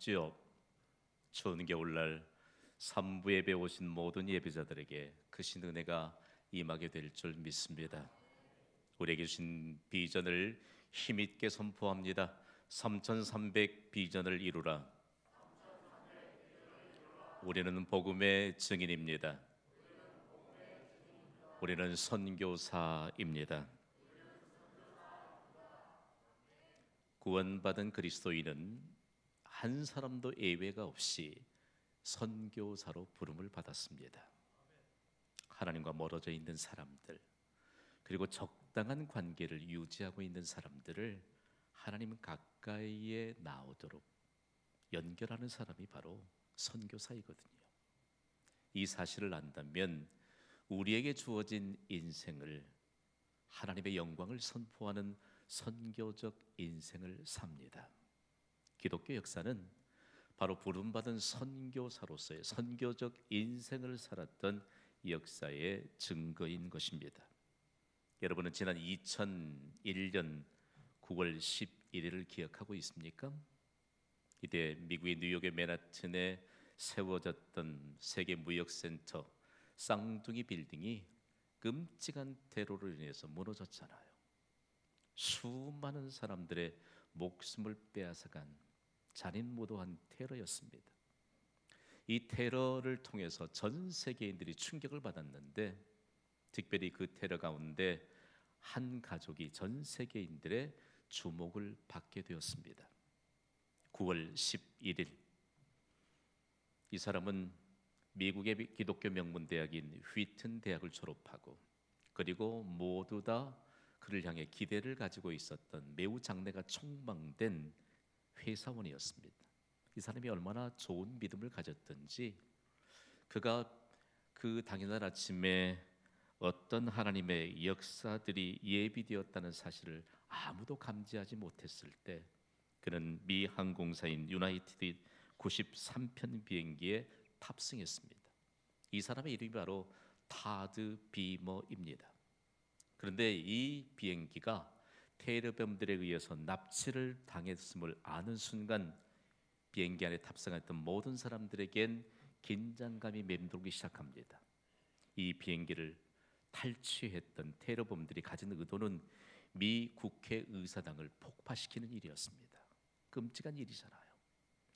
주여, 추운 겨울날 삼부 예배 오신 모든 예배자들에게 크신 은혜가 임하게 될 줄 믿습니다. 우리에게 주신 비전을 힘있게 선포합니다. 3300 비전을 이루라. 우리는 복음의 증인입니다. 우리는 선교사입니다. 구원받은 그리스도인은 한 사람도 예외가 없이 선교사로 부름을 받았습니다. 하나님과 멀어져 있는 사람들, 그리고 적당한 관계를 유지하고 있는 사람들을 하나님은 가까이에 나오도록 연결하는 사람이 바로 선교사이거든요. 이 사실을 안다면 우리에게 주어진 인생을 하나님의 영광을 선포하는 선교적 인생을 삽니다. 기독교 역사는 바로 부름받은 선교사로서의 선교적 인생을 살았던 역사의 증거인 것입니다. 여러분은 지난 2001년 9월 11일을 기억하고 있습니까? 이때 미국의 뉴욕의 맨하튼에 세워졌던 세계무역센터 쌍둥이 빌딩이 끔찍한 테러로 인해서 무너졌잖아요. 수많은 사람들의 목숨을 빼앗아간 잔인무도한 테러였습니다. 이 테러를 통해서 전 세계인들이 충격을 받았는데, 특별히 그 테러 가운데 한 가족이 전 세계인들의 주목을 받게 되었습니다. 9월 11일, 이 사람은 미국의 기독교 명문대학인 휘튼 대학을 졸업하고, 그리고 모두 다 그를 향해 기대를 가지고 있었던 매우 장래가 촉망된 회사원이었습니다. 이 사람이 얼마나 좋은 믿음을 가졌던지, 그가 그 당일날 아침에 어떤 하나님의 역사들이 예비되었다는 사실을 아무도 감지하지 못했을 때, 그는 미 항공사인 유나이티드 93편 비행기에 탑승했습니다. 이 사람의 이름이 바로 타드 비머입니다. 그런데 이 비행기가 테러범들에 의해서 납치를 당했음을 아는 순간 비행기 안에 탑승했던 모든 사람들에겐 긴장감이 맴돌기 시작합니다. 이 비행기를 탈취했던 테러범들이 가진 의도는 미 국회의사당을 폭파시키는 일이었습니다. 끔찍한 일이잖아요.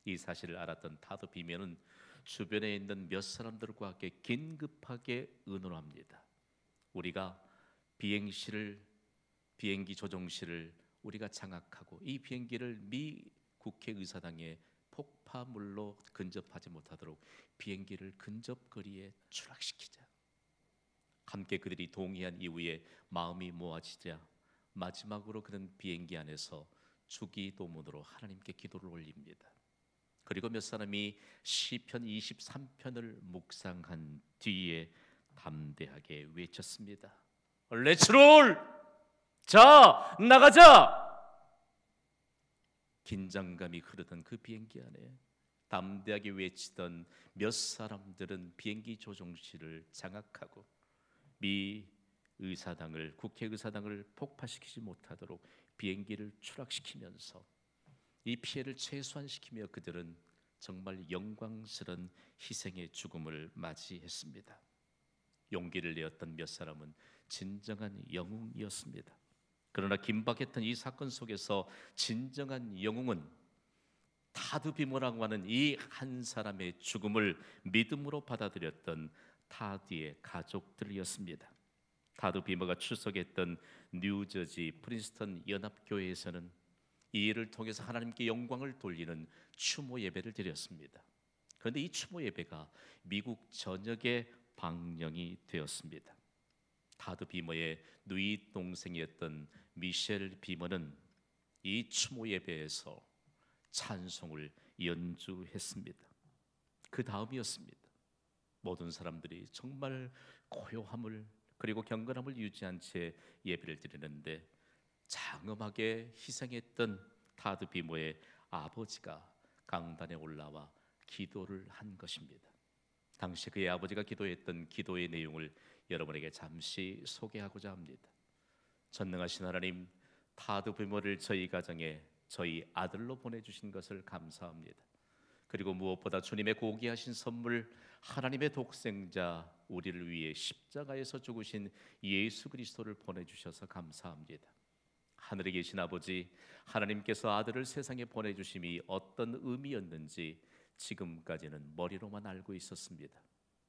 이 사실을 알았던 타드 비면은 주변에 있는 몇 사람들과 함께 긴급하게 의논합니다. 우리가 비행기 조종실을 우리가 장악하고 이 비행기를 미 국회의사당에 폭파물로 근접하지 못하도록 비행기를 근접거리에 추락시키자. 함께 그들이 동의한 이후에 마음이 모아지자 마지막으로 그는 비행기 안에서 주기도문으로 하나님께 기도를 올립니다. 그리고 몇 사람이 시편 23편을 묵상한 뒤에 담대하게 외쳤습니다. Let's roll! 자, 나가자! 긴장감이 흐르던 그 비행기 안에 담대하게 외치던 몇 사람들은 비행기 조종실을 장악하고 미 의사당을, 국회의사당을 폭파시키지 못하도록 비행기를 추락시키면서 이 피해를 최소화시키며 그들은 정말 영광스러운 희생의 죽음을 맞이했습니다. 용기를 내었던 몇 사람은 진정한 영웅이었습니다. 그러나 긴박했던 이 사건 속에서 진정한 영웅은 타드 비머라고 하는 이 한 사람의 죽음을 믿음으로 받아들였던 타드의 가족들이었습니다. 타드 비머가 출석했던 뉴저지 프린스턴 연합교회에서는 이 일을 통해서 하나님께 영광을 돌리는 추모 예배를 드렸습니다. 그런데 이 추모 예배가 미국 전역에 방영이 되었습니다. 타드 비머의 누이 동생이었던 미셸 비머는 이 추모 예배에서 찬송을 연주했습니다. 그 다음이었습니다. 모든 사람들이 정말 고요함을 그리고 경건함을 유지한 채 예배를 드리는데, 장엄하게 희생했던 타드 비머의 아버지가 강단에 올라와 기도를 한 것입니다. 당시 그의 아버지가 기도했던 기도의 내용을 여러분에게 잠시 소개하고자 합니다. 전능하신 하나님, 타드 비머를 저희 가정에 저희 아들로 보내주신 것을 감사합니다. 그리고 무엇보다 주님의 고귀하신 선물, 하나님의 독생자, 우리를 위해 십자가에서 죽으신 예수 그리스도를 보내주셔서 감사합니다. 하늘에 계신 아버지, 하나님께서 아들을 세상에 보내주심이 어떤 의미였는지 지금까지는 머리로만 알고 있었습니다.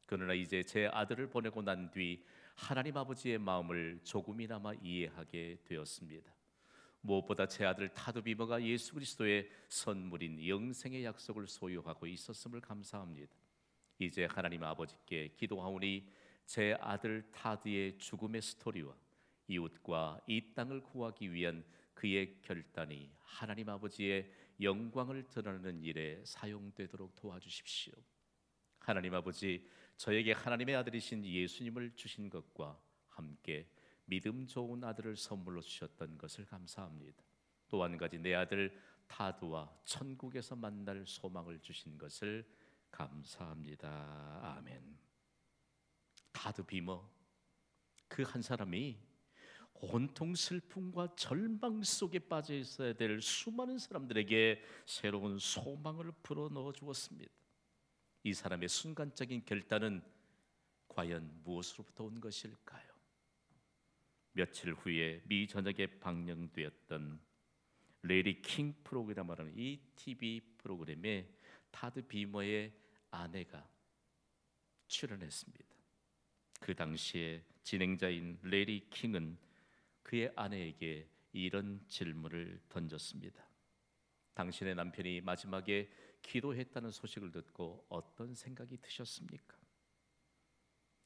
그러나 이제 제 아들을 보내고 난 뒤 하나님 아버지의 마음을 조금이나마 이해하게 되었습니다. 무엇보다 제 아들 타두비머가 예수 그리스도의 선물인 영생의 약속을 소유하고 있었음을 감사합니다. 이제 하나님 아버지께 기도하오니 제 아들 타드의 죽음의 스토리와 이웃과 이 땅을 구하기 위한 그의 결단이 하나님 아버지의 영광을 드러내는 일에 사용되도록 도와주십시오. 하나님 아버지, 저에게 하나님의 아들이신 예수님을 주신 것과 함께 믿음 좋은 아들을 선물로 주셨던 것을 감사합니다. 또 한 가지, 내 아들 타두와 천국에서 만날 소망을 주신 것을 감사합니다. 아멘. 타두 비머, 그 한 사람이 온통 슬픔과 절망 속에 빠져 있어야 될 수많은 사람들에게 새로운 소망을 불어넣어 주었습니다. 이 사람의 순간적인 결단은 과연 무엇으로부터 온 것일까요? 며칠 후에 미 전역에 방영되었던 레리 킹 프로그램이라는 이 TV 프로그램에 타드 비머의 아내가 출연했습니다. 그 당시에 진행자인 레리 킹은 그의 아내에게 이런 질문을 던졌습니다. 당신의 남편이 마지막에 기도했다는 소식을 듣고 어떤 생각이 드셨습니까?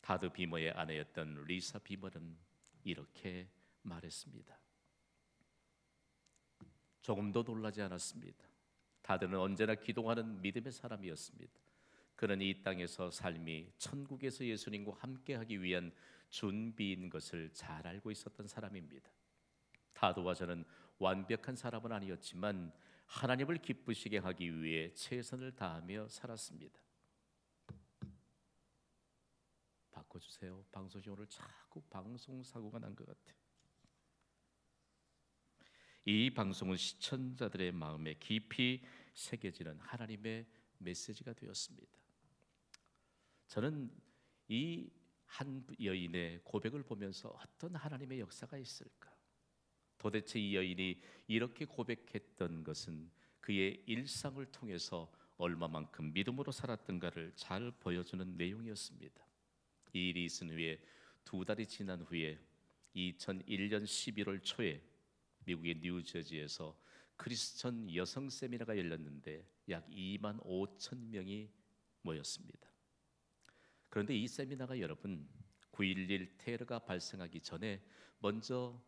타드 비머의 아내였던 리사 비머는 이렇게 말했습니다. 조금도 놀라지 않았습니다. 타드는 언제나 기도하는 믿음의 사람이었습니다. 그는 이 땅에서 삶이 천국에서 예수님과 함께하기 위한 준비인 것을 잘 알고 있었던 사람입니다. 타드와 저는 완벽한 사람은 아니었지만 하나님을 기쁘시게 하기 위해 최선을 다하며 살았습니다. 바꿔주세요. 방송이 오늘 자꾸 방송 사고가 난 것 같아요. 이 방송은 시청자들의 마음에 깊이 새겨지는 하나님의 메시지가 되었습니다. 저는 이 한 여인의 고백을 보면서 어떤 하나님의 역사가 있을까? 도대체 이 여인이 이렇게 고백했던 것은 그의 일상을 통해서 얼마만큼 믿음으로 살았던가를 잘 보여주는 내용이었습니다. 이 일이 있은 후에 2달이 지난 후에 2001년 11월 초에 미국의 뉴저지에서 크리스천 여성 세미나가 열렸는데 약 2만 5천 명이 모였습니다. 그런데 이 세미나가 여러분 9.11 테러가 발생하기 전에 먼저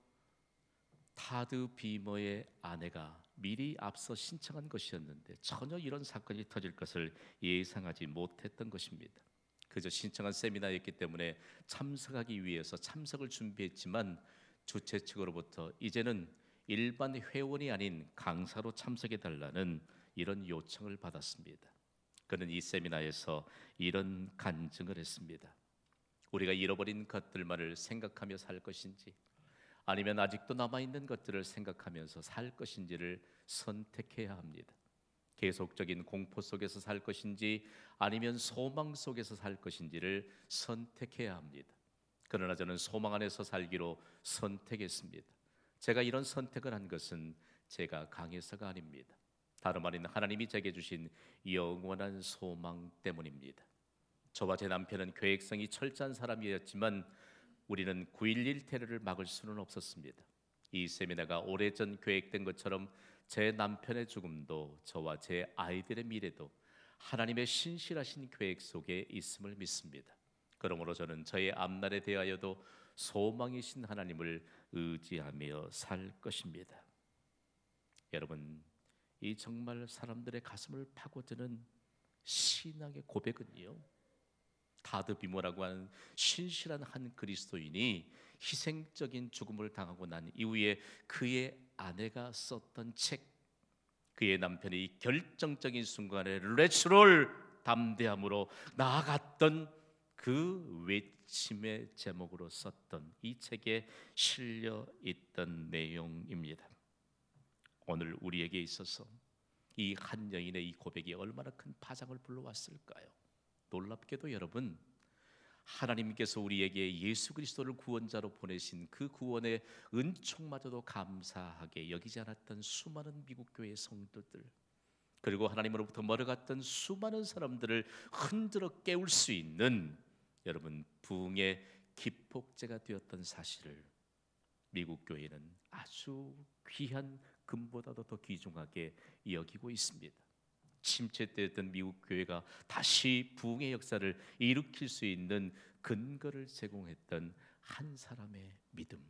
타드 비머의 아내가 미리 앞서 신청한 것이었는데 전혀 이런 사건이 터질 것을 예상하지 못했던 것입니다. 그저 신청한 세미나였기 때문에 참석하기 위해서 참석을 준비했지만 주최 측으로부터 이제는 일반 회원이 아닌 강사로 참석해달라는 이런 요청을 받았습니다. 그는 이 세미나에서 이런 간증을 했습니다. 우리가 잃어버린 것들만을 생각하며 살 것인지 아니면 아직도 남아있는 것들을 생각하면서 살 것인지를 선택해야 합니다. 계속적인 공포 속에서 살 것인지 아니면 소망 속에서 살 것인지를 선택해야 합니다. 그러나 저는 소망 안에서 살기로 선택했습니다. 제가 이런 선택을 한 것은 제가 강해서가 아닙니다. 다름 아닌 하나님이 제게 주신 영원한 소망 때문입니다. 저와 제 남편은 계획성이 철저한 사람이었지만 우리는 9.11 테러를 막을 수는 없었습니다. 이 세미나가 오래전 계획된 것처럼 제 남편의 죽음도 저와 제 아이들의 미래도 하나님의 신실하신 계획 속에 있음을 믿습니다. 그러므로 저는 저의 앞날에 대하여도 소망이신 하나님을 의지하며 살 것입니다. 여러분, 이 정말 사람들의 가슴을 파고드는 신앙의 고백은요, 타드 비모라고 하는 신실한 한 그리스도인이 희생적인 죽음을 당하고 난 이후에 그의 아내가 썼던 책, 그의 남편이 결정적인 순간에 렛츠롤 담대함으로 나아갔던 그 외침의 제목으로 썼던 이 책에 실려 있던 내용입니다. 오늘 우리에게 있어서 이 한 여인의 이 고백이 얼마나 큰 파장을 불러왔을까요? 놀랍게도 여러분, 하나님께서 우리에게 예수 그리스도를 구원자로 보내신 그 구원의 은총마저도 감사하게 여기지 않았던 수많은 미국 교회 성도들, 그리고 하나님으로부터 멀어갔던 수많은 사람들을 흔들어 깨울 수 있는 여러분 부흥의 기폭제가 되었던 사실을 미국 교회는 아주 귀한 금보다도 더 귀중하게 여기고 있습니다. 침체되었던 미국 교회가 다시 부흥의 역사를 일으킬 수 있는 근거를 제공했던 한 사람의 믿음.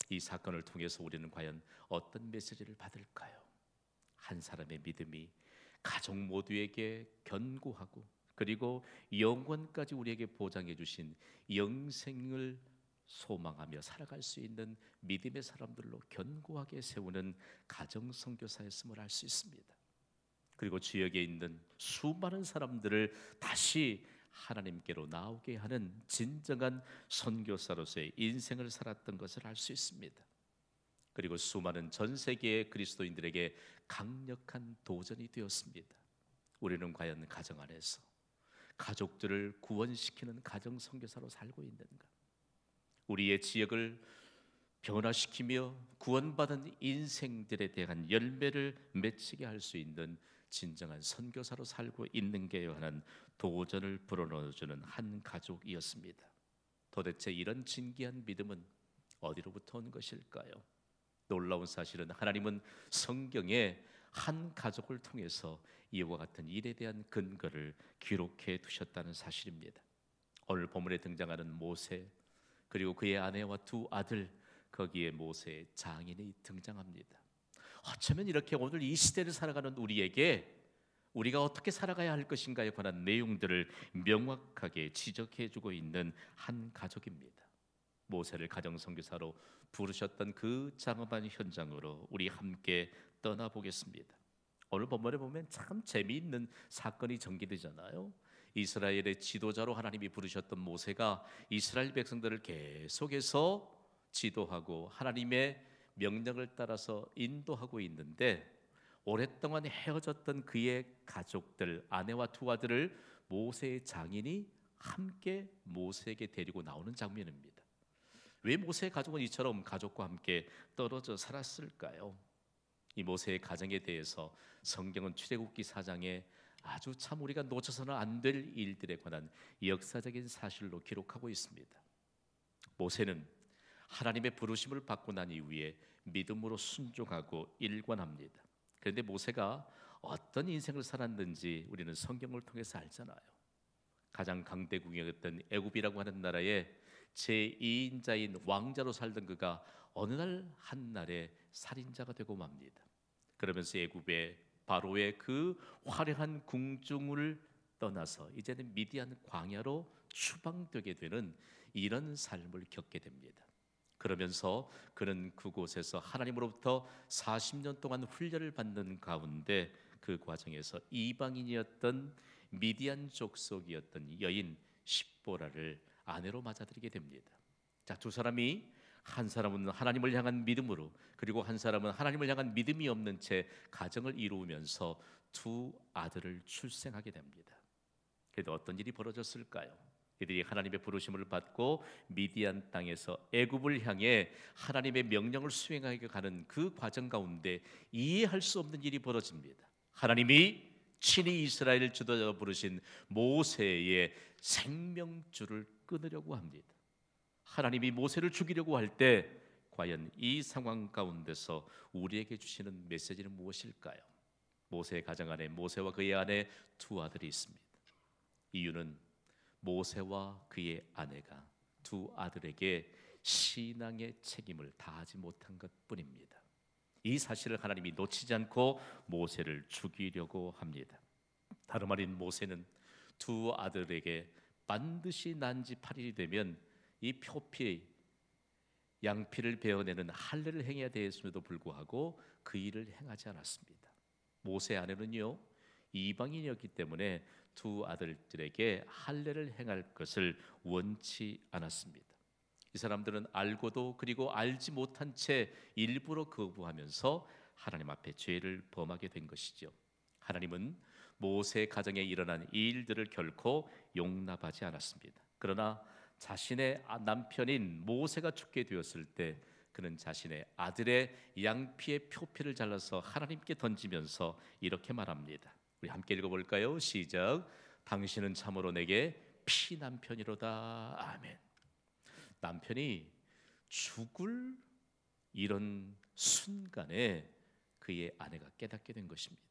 이 사건을 통해서 우리는 과연 어떤 메시지를 받을까요? 한 사람의 믿음이 가족 모두에게 견고하고 그리고 영원까지 우리에게 보장해 주신 영생을 소망하며 살아갈 수 있는 믿음의 사람들로 견고하게 세우는 가정 선교사였음을 알 수 있습니다. 그리고 지역에 있는 수많은 사람들을 다시 하나님께로 나오게 하는 진정한 선교사로서의 인생을 살았던 것을 알 수 있습니다. 그리고 수많은 전 세계의 그리스도인들에게 강력한 도전이 되었습니다. 우리는 과연 가정 안에서 가족들을 구원시키는 가정 선교사로 살고 있는가? 우리의 지역을 변화시키며 구원받은 인생들에 대한 열매를 맺히게 할 수 있는 진정한 선교사로 살고 있는가에 관한 도전을 불어넣어주는 한 가족이었습니다. 도대체 이런 진귀한 믿음은 어디로부터 온 것일까요? 놀라운 사실은 하나님은 성경에 한 가족을 통해서 이와 같은 일에 대한 근거를 기록해 두셨다는 사실입니다. 오늘 본문에 등장하는 모세, 그리고 그의 아내와 두 아들, 거기에 모세의 장인이 등장합니다. 어쩌면 이렇게 오늘 이 시대를 살아가는 우리에게 우리가 어떻게 살아가야 할 것인가에 관한 내용들을 명확하게 지적해주고 있는 한 가족입니다. 모세를 가정선교사로 부르셨던 그 장엄한 현장으로 우리 함께 떠나보겠습니다. 오늘 본문에 보면 참 재미있는 사건이 전개되잖아요. 이스라엘의 지도자로 하나님이 부르셨던 모세가 이스라엘 백성들을 계속해서 지도하고 하나님의 명령을 따라서 인도하고 있는데, 오랫동안 헤어졌던 그의 가족들, 아내와 두 아들을 모세의 장인이 함께 모세에게 데리고 나오는 장면입니다. 왜 모세의 가족은 이처럼 가족과 함께 떨어져 살았을까요? 이 모세의 가정에 대해서 성경은 출애굽기 4장에 아주 참 우리가 놓쳐서는 안 될 일들에 관한 역사적인 사실로 기록하고 있습니다. 모세는 하나님의 부르심을 받고 난 이후에 믿음으로 순종하고 일관합니다. 그런데 모세가 어떤 인생을 살았는지 우리는 성경을 통해서 알잖아요. 가장 강대국이었던 애굽이라고 하는 나라에 제2인자인 왕자로 살던 그가 어느 날 한날에 살인자가 되고 맙니다. 그러면서 애굽의 바로의 그 화려한 궁중을 떠나서 이제는 미디안 광야로 추방되게 되는 이런 삶을 겪게 됩니다. 그러면서 그는 그곳에서 하나님으로부터 40년 동안 훈련을 받는 가운데 그 과정에서 이방인이었던 미디안 족속이었던 여인 십보라를 아내로 맞아들이게 됩니다. 자, 두 사람이, 한 사람은 하나님을 향한 믿음으로, 그리고 한 사람은 하나님을 향한 믿음이 없는 채 가정을 이루면서 두 아들을 출생하게 됩니다. 그래도 어떤 일이 벌어졌을까요? 이들이 하나님의 부르심을 받고 미디안 땅에서 애굽을 향해 하나님의 명령을 수행하게 가는 그 과정 가운데 이해할 수 없는 일이 벌어집니다. 하나님이 친히 이스라엘 지도자로 부르신 모세의 생명줄을 끊으려고 합니다. 하나님이 모세를 죽이려고 할 때 과연 이 상황 가운데서 우리에게 주시는 메시지는 무엇일까요? 모세의 가정 안에 모세와 그의 아내 두 아들이 있습니다. 이유는 모세와 그의 아내가 두 아들에게 신앙의 책임을 다하지 못한 것뿐입니다. 이 사실을 하나님이 놓치지 않고 모세를 죽이려고 합니다. 다름 아닌 모세는 두 아들에게 반드시 난지 8일이 되면 이 표피, 양피를 베어내는 할례를 행해야 되었음에도 불구하고 그 일을 행하지 않았습니다. 모세 아내는요, 이방인이었기 때문에 두 아들들에게 할례를 행할 것을 원치 않았습니다. 이 사람들은 알고도 그리고 알지 못한 채 일부러 거부하면서 하나님 앞에 죄를 범하게 된 것이죠. 하나님은 모세 가정에 일어난 이 일들을 결코 용납하지 않았습니다. 그러나 자신의 남편인 모세가 죽게 되었을 때 그는 자신의 아들의 양피의 표피를 잘라서 하나님께 던지면서 이렇게 말합니다. 우리 함께 읽어볼까요? 시작. 당신은 참으로 내게 피남편이로다. 아멘. 남편이 죽을 이런 순간에 그의 아내가 깨닫게 된 것입니다.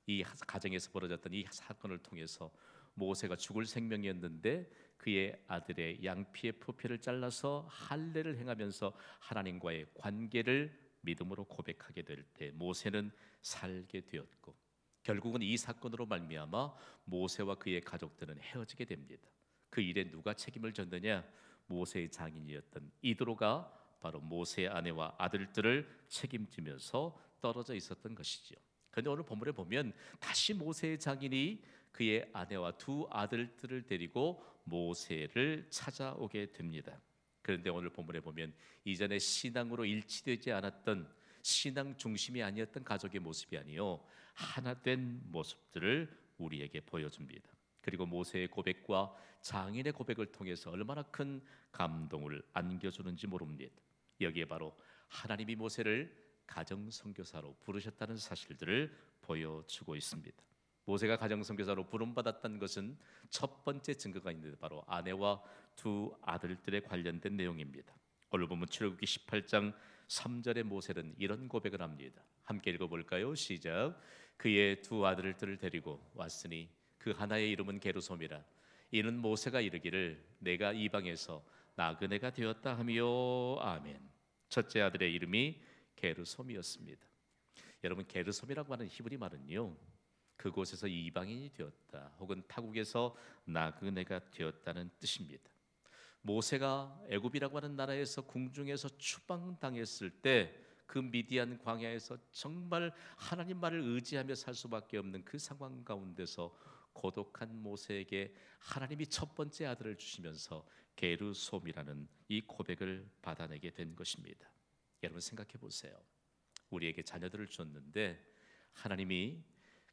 이 가정에서 벌어졌던 이 사건을 통해서 모세가 죽을 생명이었는데 그의 아들의 양피의 표피를 잘라서 할례를 행하면서 하나님과의 관계를 믿음으로 고백하게 될 때 모세는 살게 되었고, 결국은 이 사건으로 말미암아 모세와 그의 가족들은 헤어지게 됩니다. 그 일에 누가 책임을 졌느냐? 모세의 장인이었던 이드로가 바로 모세의 아내와 아들들을 책임지면서 떨어져 있었던 것이죠. 그런데 오늘 본문에 보면 다시 모세의 장인이 그의 아내와 두 아들들을 데리고 모세를 찾아오게 됩니다. 그런데 오늘 본문에 보면 이전에 신앙으로 일치되지 않았던, 신앙 중심이 아니었던 가족의 모습이 아니요 하나 된 모습들을 우리에게 보여줍니다. 그리고 모세의 고백과 장인의 고백을 통해서 얼마나 큰 감동을 안겨주는지 모릅니다. 여기에 바로 하나님이 모세를 가정선교사로 부르셨다는 사실들을 보여주고 있습니다. 모세가 가정선교사로 부름받았다는 것은 첫 번째 증거가 있는데 바로 아내와 두 아들들에 관련된 내용입니다. 오늘 보면 출애굽기 18장 3절에 모세는 이런 고백을 합니다. 함께 읽어볼까요? 시작. 그의 두 아들들을 데리고 왔으니 그 하나의 이름은 게르솜이라. 이는 모세가 이르기를 내가 이방에서 나그네가 되었다 하며. 아멘. 첫째 아들의 이름이 게르솜이었습니다. 여러분, 게르솜이라고 하는 히브리 말은요 그곳에서 이방인이 되었다 혹은 타국에서 나그네가 되었다는 뜻입니다. 모세가 애굽이라고 하는 나라에서 궁중에서 추방당했을 때 그 미디안 광야에서 정말 하나님 말을 의지하며 살 수밖에 없는 그 상황 가운데서 고독한 모세에게 하나님이 첫 번째 아들을 주시면서 게르솜이라는 이 고백을 받아내게 된 것입니다. 여러분 생각해 보세요. 우리에게 자녀들을 줬는데 하나님이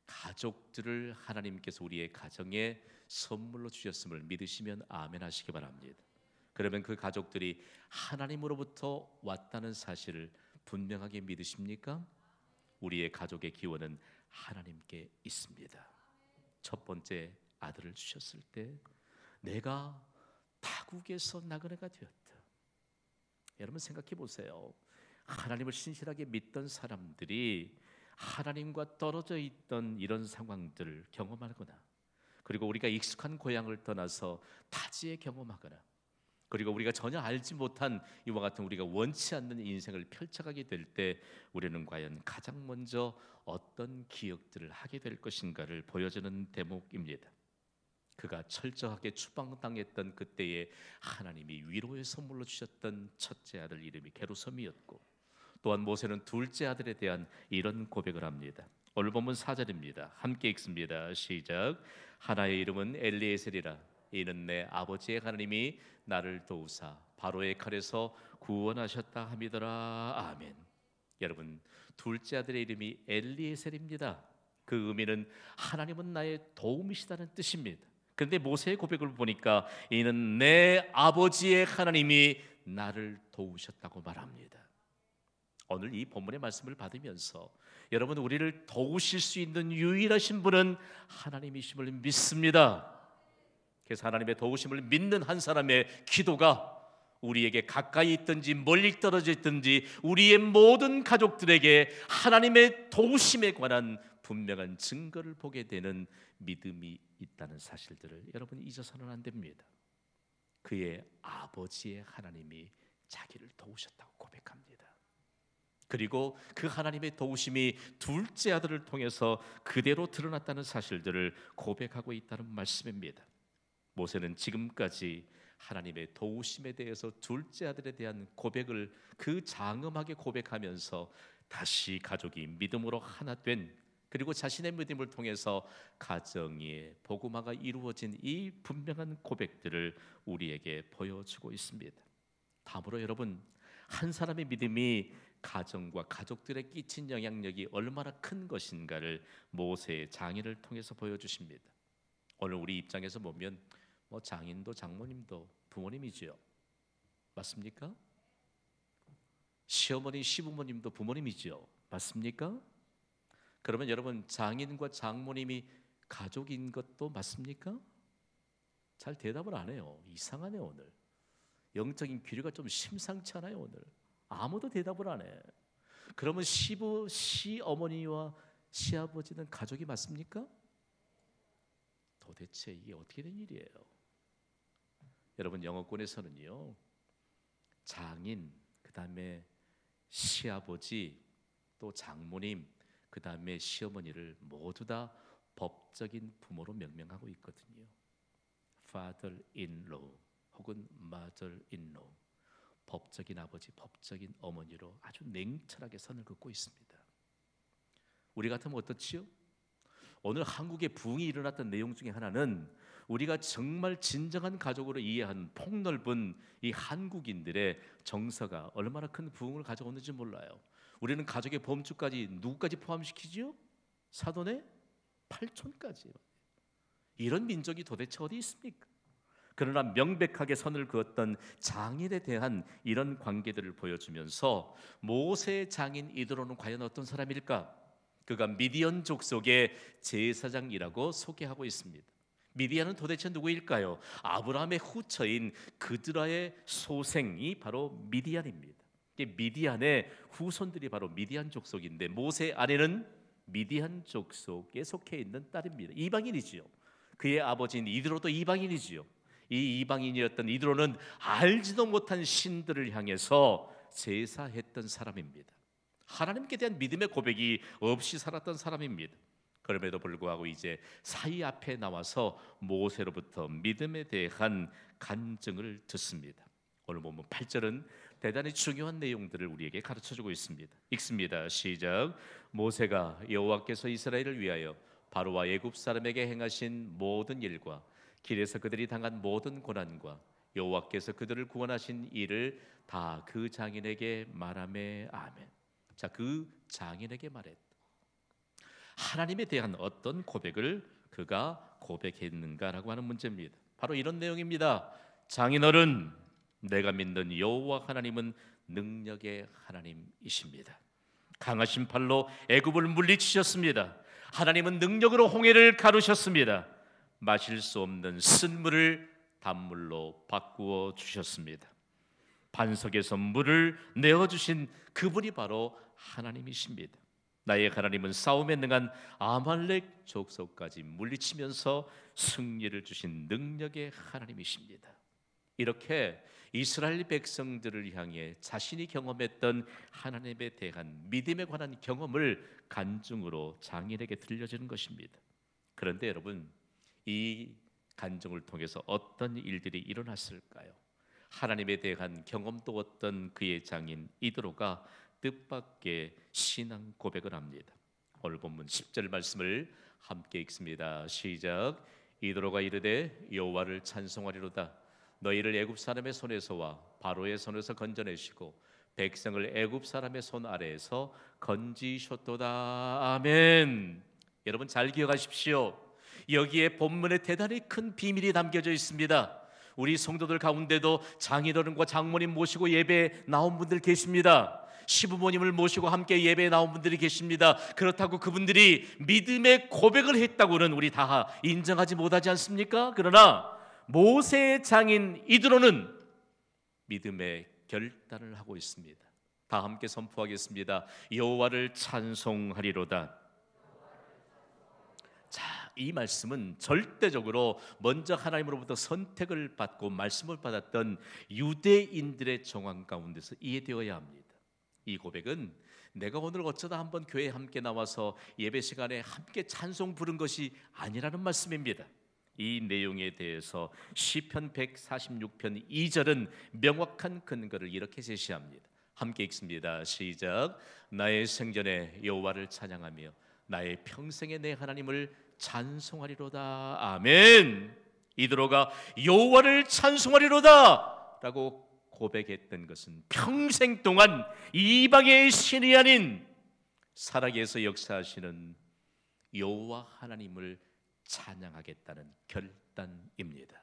가족들을 하나님께서 우리의 가정에 선물로 주셨음을 믿으시면 아멘 하시기 바랍니다. 그러면 그 가족들이 하나님으로부터 왔다는 사실을 분명하게 믿으십니까? 우리의 가족의 기원은 하나님께 있습니다. 첫 번째 아들을 주셨을 때 내가 타국에서 나그네가 되었다. 여러분 생각해 보세요. 하나님을 신실하게 믿던 사람들이 하나님과 떨어져 있던 이런 상황들을 경험하거나, 그리고 우리가 익숙한 고향을 떠나서 타지에 경험하거나, 그리고 우리가 전혀 알지 못한 이와 같은 우리가 원치 않는 인생을 펼쳐가게 될 때 우리는 과연 가장 먼저 어떤 기억들을 하게 될 것인가를 보여주는 대목입니다. 그가 철저하게 추방당했던 그때에 하나님이 위로의 선물로 주셨던 첫째 아들 이름이 게르솜이었고, 또한 모세는 둘째 아들에 대한 이런 고백을 합니다. 오늘 본문 4절입니다. 함께 읽습니다. 시작. 하나의 이름은 엘리에셀이라. 이는 내 아버지의 하나님이 나를 도우사 바로의 칼에서 구원하셨다 함이더라. 아멘. 여러분, 둘째 아들의 이름이 엘리에셀입니다. 그 의미는 하나님은 나의 도움이시다는 뜻입니다. 그런데 모세의 고백을 보니까 이는 내 아버지의 하나님이 나를 도우셨다고 말합니다. 오늘 이 본문의 말씀을 받으면서 여러분, 우리를 도우실 수 있는 유일하신 분은 하나님이심을 믿습니다. 그래서 하나님의 도우심을 믿는 한 사람의 기도가 우리에게 가까이 있든지 멀리 떨어져 있든지 우리의 모든 가족들에게 하나님의 도우심에 관한 분명한 증거를 보게 되는 믿음이 있다는 사실들을 여러분 잊어서는 안 됩니다. 그의 아버지의 하나님이 자기를 도우셨다고 고백합니다. 그리고 그 하나님의 도우심이 둘째 아들을 통해서 그대로 드러났다는 사실들을 고백하고 있다는 말씀입니다. 모세는 지금까지 하나님의 도우심에 대해서 둘째 아들에 대한 고백을 그 장엄하게 고백하면서 다시 가족이 믿음으로 하나 된, 그리고 자신의 믿음을 통해서 가정의 복음화가 이루어진 이 분명한 고백들을 우리에게 보여주고 있습니다. 다음으로 여러분, 한 사람의 믿음이 가정과 가족들에 끼친 영향력이 얼마나 큰 것인가를 모세의 장인을 통해서 보여주십니다. 오늘 우리 입장에서 보면 장인도 장모님도 부모님이지요. 맞습니까? 시어머니 시부모님도 부모님이지요. 맞습니까? 그러면 여러분, 장인과 장모님이 가족인 것도 맞습니까? 잘 대답을 안 해요. 이상하네요. 오늘 영적인 기류가 좀 심상치 않아요. 오늘 아무도 대답을 안 해. 그러면 시어머니와 시아버지는 가족이 맞습니까? 도대체 이게 어떻게 된 일이에요? 여러분, 영어권에서는요, 장인, 그 다음에 시아버지, 또 장모님, 그 다음에 시어머니를 모두 다 법적인 부모로 명명하고 있거든요. father-in-law 혹은 mother-in-law, 법적인 아버지, 법적인 어머니로 아주 냉철하게 선을 긋고 있습니다. 우리 같으면 어떻지요? 오늘 한국의 부흥이 일어났던 내용 중에 하나는 우리가 정말 진정한 가족으로 이해하는 폭넓은 이 한국인들의 정서가 얼마나 큰 부흥을 가져오는지 몰라요. 우리는 가족의 범주까지 누구까지 포함시키지요? 사돈의 팔촌까지요. 이런 민족이 도대체 어디 있습니까? 그러나 명백하게 선을 그었던 장인에 대한 이런 관계들을 보여주면서 모세의 장인 이드로는 과연 어떤 사람일까? 그가 미디안 족속의 제사장이라고 소개하고 있습니다. 미디안은 도대체 누구일까요? 아브라함의 후처인 그드라의 소생이 바로 미디안입니다. 미디안의 후손들이 바로 미디안 족속인데, 모세 아내는 미디안 족속에 속해 있는 딸입니다. 이방인이지요. 그의 아버지인 이드로도 이방인이지요. 이 이방인이었던 이드로는 알지도 못한 신들을 향해서 제사했던 사람입니다. 하나님께 대한 믿음의 고백이 없이 살았던 사람입니다. 그럼에도 불구하고 이제 사이 앞에 나와서 모세로부터 믿음에 대한 간증을 듣습니다. 오늘 보면 8절은 대단히 중요한 내용들을 우리에게 가르쳐주고 있습니다. 읽습니다. 시작. 모세가 여호와께서 이스라엘을 위하여 바로와 애굽 사람에게 행하신 모든 일과 길에서 그들이 당한 모든 고난과 여호와께서 그들을 구원하신 일을 다 그 장인에게 말하매. 아멘. 자, 그 장인에게 말했다. 하나님에 대한 어떤 고백을 그가 고백했는가라고 하는 문제입니다. 바로 이런 내용입니다. 장인어른, 내가 믿는 여호와 하나님은 능력의 하나님이십니다. 강하신 팔로 애굽을 물리치셨습니다. 하나님은 능력으로 홍해를 가르셨습니다. 마실 수 없는 쓴물을 단물로 바꾸어 주셨습니다. 반석에서 물을 내어주신 그분이 바로 하나님이십니다. 나의 하나님은 싸움에 능한 아말렉 족속까지 물리치면서 승리를 주신 능력의 하나님이십니다. 이렇게 이스라엘 백성들을 향해 자신이 경험했던 하나님에 대한 믿음에 관한 경험을 간증으로 장인에게 들려주는 것입니다. 그런데 여러분, 이 간증을 통해서 어떤 일들이 일어났을까요? 하나님에 대한 경험도 없던 그의 장인 이드로가 뜻밖의 신앙 고백을 합니다. 오늘 본문 10절 말씀을 함께 읽습니다. 시작. 이드로가 이르되 여호와를 찬송하리로다. 너희를 애굽 사람의 손에서와 바로의 손에서 건져내시고 백성을 애굽 사람의 손 아래에서 건지셨도다. 아멘. 여러분 잘 기억하십시오. 여기에 본문에 대단히 큰 비밀이 담겨져 있습니다. 우리 성도들 가운데도 장인어른과 장모님 모시고 예배에 나온 분들 계십니다. 시부모님을 모시고 함께 예배에 나온 분들이 계십니다. 그렇다고 그분들이 믿음의 고백을 했다고는 우리 다 인정하지 못하지 않습니까? 그러나 모세의 장인 이드로는 믿음의 결단을 하고 있습니다. 다 함께 선포하겠습니다. 여호와를 찬송하리로다. 자, 이 말씀은 절대적으로 먼저 하나님으로부터 선택을 받고 말씀을 받았던 유대인들의 정황 가운데서 이해되어야 합니다. 이 고백은 내가 오늘 어쩌다 한번 교회에 함께 나와서 예배 시간에 함께 찬송 부른 것이 아니라는 말씀입니다. 이 내용에 대해서 시편 146편 2절은 명확한 근거를 이렇게 제시합니다. 함께 읽습니다. 시작. 나의 생전에 여호와를 찬양하며 나의 평생에 내 하나님을 찬송하리로다. 아멘. 이드로가 여호와를 찬송하리로다 라고 고백했던 것은 평생 동안 이방의 신이 아닌 살아계서 역사하시는 여호와 하나님을 찬양하겠다는 결단입니다.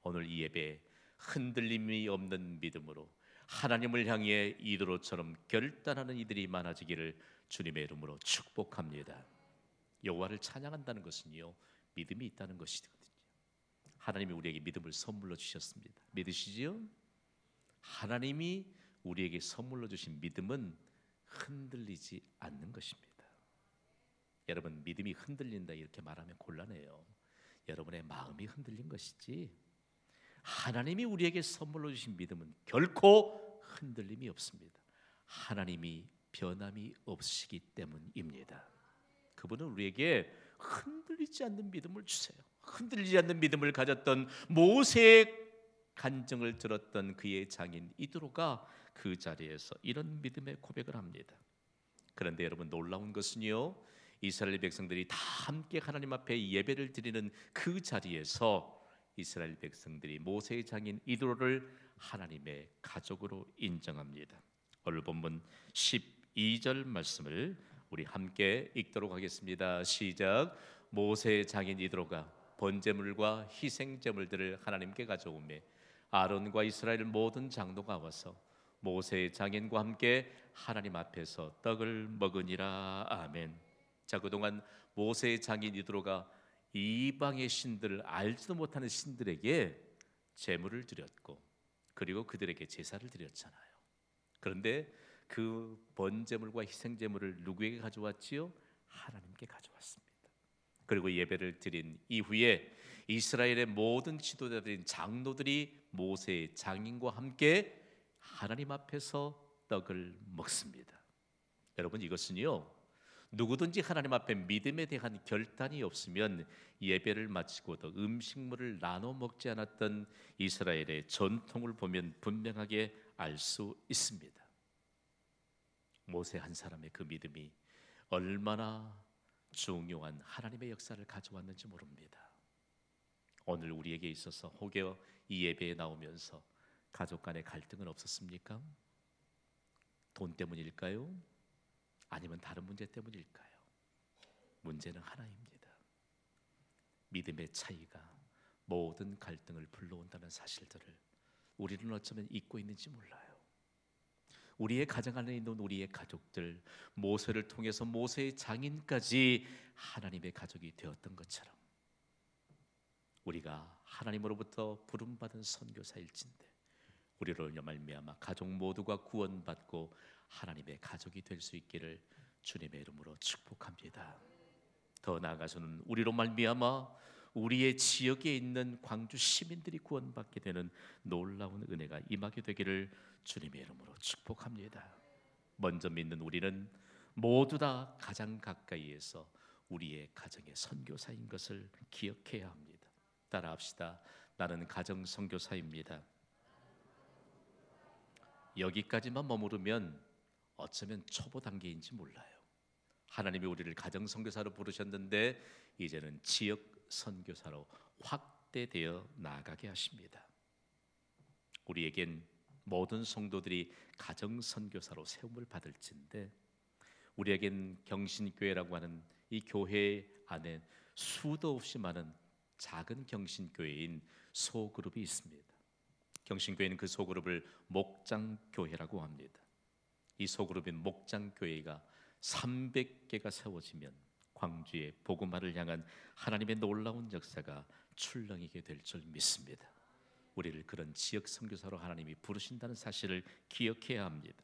오늘 이 예배 흔들림이 없는 믿음으로 하나님을 향해 이도로처럼 결단하는 이들이 많아지기를 주님의 이름으로 축복합니다. 여호와를 찬양한다는 것은요, 믿음이 있다는 것이거든요. 하나님이 우리에게 믿음을 선물로 주셨습니다. 믿으시지요? 하나님이 우리에게 선물로 주신 믿음은 흔들리지 않는 것입니다. 여러분, 믿음이 흔들린다 이렇게 말하면 곤란해요. 여러분의 마음이 흔들린 것이지 하나님이 우리에게 선물로 주신 믿음은 결코 흔들림이 없습니다. 하나님이 변함이 없으시기 때문입니다. 그분은 우리에게 흔들리지 않는 믿음을 주세요. 흔들리지 않는 믿음을 가졌던 모세의 간증을 들었던 그의 장인 이드로가 그 자리에서 이런 믿음의 고백을 합니다. 그런데 여러분, 놀라운 것은요, 이스라엘 백성들이 다 함께 하나님 앞에 예배를 드리는 그 자리에서 이스라엘 백성들이 모세의 장인 이드로를 하나님의 가족으로 인정합니다. 오늘 본문 12절 말씀을 우리 함께 읽도록 하겠습니다. 시작. 모세의 장인 이드로가 번제물과 희생제물들을 하나님께 가져오매 아론과 이스라엘 모든 장로가 와서 모세의 장인과 함께 하나님 앞에서 떡을 먹으니라. 아멘. 자, 그동안 모세의 장인 이드로가 이방의 신들을 알지도 못하는 신들에게 제물을 드렸고 그리고 그들에게 제사를 드렸잖아요. 그런데 그 번제물과 희생제물을 누구에게 가져왔지요? 하나님께 가져왔습니다. 그리고 예배를 드린 이후에 이스라엘의 모든 지도자들인 장로들이 모세의 장인과 함께 하나님 앞에서 떡을 먹습니다. 여러분, 이것은요, 누구든지 하나님 앞에 믿음에 대한 결단이 없으면 예배를 마치고도 음식물을 나눠 먹지 않았던 이스라엘의 전통을 보면 분명하게 알 수 있습니다. 모세 한 사람의 그 믿음이 얼마나 중요한 하나님의 역사를 가져왔는지 모릅니다. 오늘 우리에게 있어서 혹여 이 예배에 나오면서 가족 간의 갈등은 없었습니까? 돈 때문일까요? 아니면 다른 문제 때문일까요? 문제는 하나입니다. 믿음의 차이가 모든 갈등을 불러온다는 사실들을 우리는 어쩌면 잊고 있는지 몰라요. 우리의 가정 안에 있는 우리의 가족들, 모세를 통해서 모세의 장인까지 하나님의 가족이 되었던 것처럼 우리가 하나님으로부터 부름받은 선교사일진데 우리로 말미암아 가족 모두가 구원받고 하나님의 가족이 될 수 있기를 주님의 이름으로 축복합니다. 더 나아가서는 우리로 말미암아 우리의 지역에 있는 광주 시민들이 구원받게 되는 놀라운 은혜가 임하게 되기를 주님의 이름으로 축복합니다. 먼저 믿는 우리는 모두 다 가장 가까이에서 우리의 가정의 선교사인 것을 기억해야 합니다. 따라합시다. 나는 가정 선교사입니다. 여기까지만 머무르면 어쩌면 초보 단계인지 몰라요. 하나님이 우리를 가정 선교사로 부르셨는데 이제는 지역 선교사로 확대되어 나아가게 하십니다. 우리에겐 모든 성도들이 가정 선교사로 세움을 받을진데 우리에겐 경신교회라고 하는 이 교회 안에 수도 없이 많은 작은 경신교회인 소그룹이 있습니다. 경신교회는 그 소그룹을 목장교회라고 합니다. 이 소그룹인 목장교회가 300개가 세워지면 광주의 복음화를 향한 하나님의 놀라운 역사가 출렁이게 될 줄 믿습니다. 우리를 그런 지역 선교사로 하나님이 부르신다는 사실을 기억해야 합니다.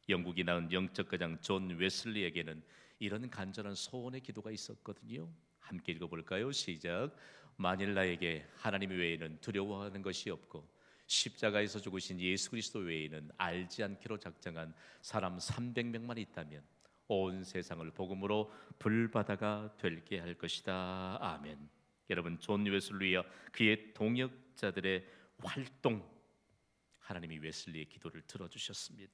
영국이 낳은 영적 가장 존 웨슬리에게는 이런 간절한 소원의 기도가 있었거든요. 함께 읽어볼까요? 시작. 만일 나에게 하나님 외에는 두려워하는 것이 없고 십자가에서 죽으신 예수 그리스도 외에는 알지 않기로 작정한 사람 300명만 있다면 온 세상을 복음으로 불바다가 되게 할 것이다. 아멘. 여러분, 존 웨슬리와 그의 동역자들의 활동, 하나님이 웨슬리의 기도를 들어주셨습니다.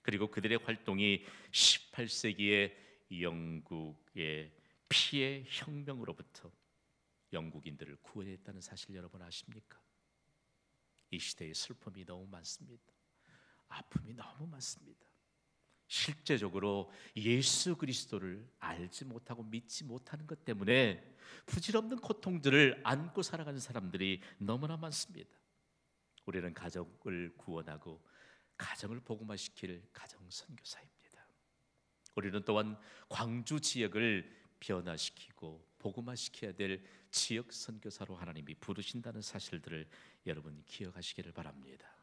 그리고 그들의 활동이 18세기의 영국의 피해 혁명으로부터 영국인들을 구원했다는 사실 여러분 아십니까? 이 시대에 슬픔이 너무 많습니다. 아픔이 너무 많습니다. 실제적으로 예수 그리스도를 알지 못하고 믿지 못하는 것 때문에 부질없는 고통들을 안고 살아가는 사람들이 너무나 많습니다. 우리는 가정을 구원하고 가정을 복음화시킬 가정 선교사입니다. 우리는 또한 광주 지역을 변화시키고 복음화시켜야 될 지역 선교사로 하나님이 부르신다는 사실들을 여러분 기억하시기를 바랍니다.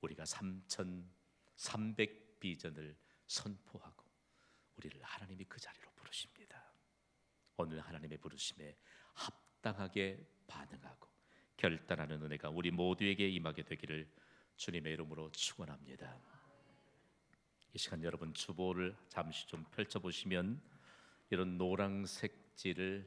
우리가 3,300 비전을 선포하고 우리를 하나님이 그 자리로 부르십니다. 오늘 하나님의 부르심에 합당하게 반응하고 결단하는 은혜가 우리 모두에게 임하게 되기를 주님의 이름으로 축원합니다. 이 시간 여러분 주보를 잠시 좀 펼쳐보시면 이런 노란색 지를